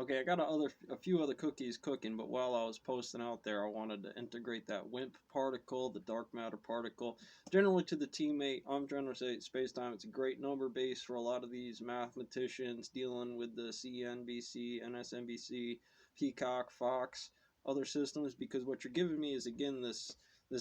Okay, I got a few other cookies cooking, but while I was posting out there, I wanted to integrate that WIMP particle, the dark matter particle, generally to the teammate. I'm trying to say space-time. It's a great number base for a lot of these mathematicians dealing with the CNBC, NSNBC, Peacock, Fox, other systems, because what you're giving me is, again, this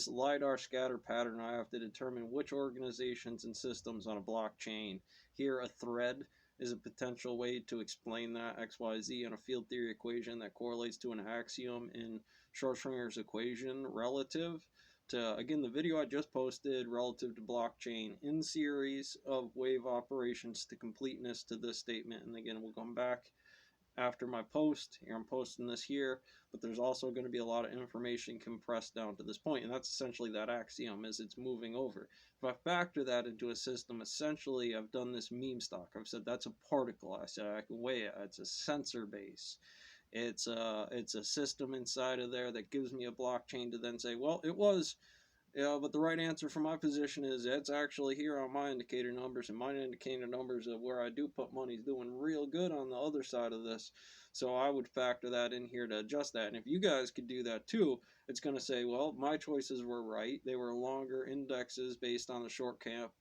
LiDAR scatter pattern. I have to determine which organizations and systems on a blockchain. Here, a thread is a potential way to explain that XYZ in a field theory equation that correlates to an axiom in Schrodinger's equation relative to, again, the video I just posted relative to blockchain in series of wave operations to completeness to this statement. And again, we'll come back after my post. Here I'm posting this here, but there's also going to be a lot of information compressed down to this point, and that's essentially that axiom as it's moving over. If I factor that into a system, essentially I've done this meme stock. I've said that's a particle. I said I can weigh it. It's a sensor base. It's a system inside of there that gives me a blockchain to then say, well, it was. Yeah, but the right answer from my position is it's actually here on my indicator numbers, and my indicator numbers of where I do put money is doing real good on the other side of this. So I would factor that in here to adjust that. And if you guys could do that too, it's going to say, well, my choices were right. They were longer indexes based on the short camp,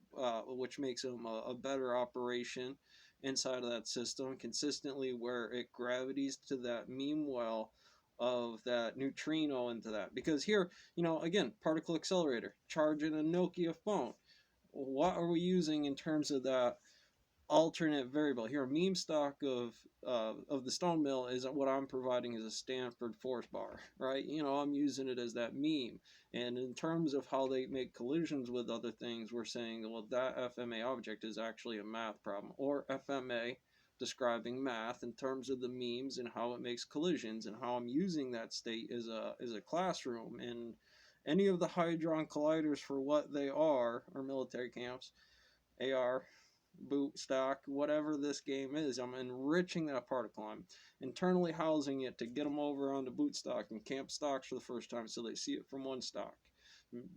which makes them a better operation inside of that system consistently where it gravities to that meme well of that neutrino into that. Because here, again, particle accelerator, charging a Nokia phone. What are we using in terms of that alternate variable? Here, a meme stock of the stone mill is what I'm providing as a Stanford force bar, right? I'm using it as that meme. And in terms of how they make collisions with other things, we're saying, well, that FMA object is actually a math problem, or FMA describing math in terms of the memes and how it makes collisions and how I'm using that state as a classroom. And any of the Hadron Colliders for what they are, or military camps, AR, boot stock, whatever this game is, I'm enriching that particle. I'm internally housing it to get them over onto boot stock and camp stocks for the first time so they see it from one stock.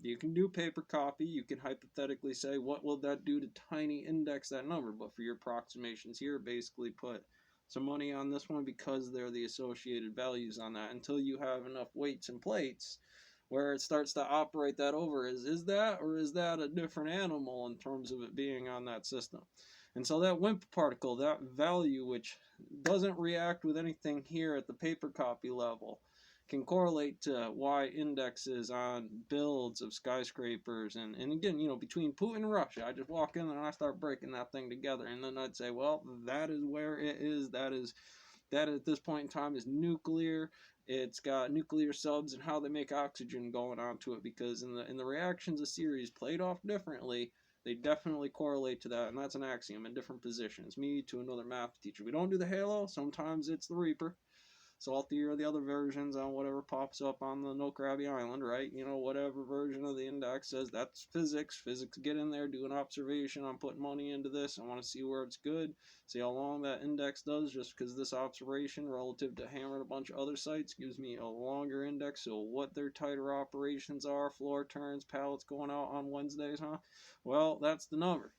You can do paper copy. You can hypothetically say, what will that do to tiny index that number? But for your approximations here, basically put some money on this one because they're the associated values on that until you have enough weights and plates where it starts to operate that over. Is that, or is that a different animal in terms of it being on that system? And so that WIMP particle, that value, which doesn't react with anything here at the paper copy level, can correlate to Y indexes on builds of skyscrapers. And again, between Putin and Russia, I just walk in and I start breaking that thing together. And then I'd say, well, that is where it is. That at this point in time is nuclear. It's got nuclear subs and how they make oxygen going onto it, because in the reactions of series played off differently, they definitely correlate to that, and that's an axiom in different positions. Me to another math teacher. We don't do the halo. Sometimes it's the Reaper. Salty or the other versions on whatever pops up on the No Krabby Island, right? Whatever version of the index says that's physics. Physics, get in there, do an observation. I'm putting money into this. I want to see where it's good, see how long that index does, just because this observation relative to hammering a bunch of other sites gives me a longer index. So what their tighter operations are, floor turns, pallets going out on Wednesdays, huh? Well, that's the number.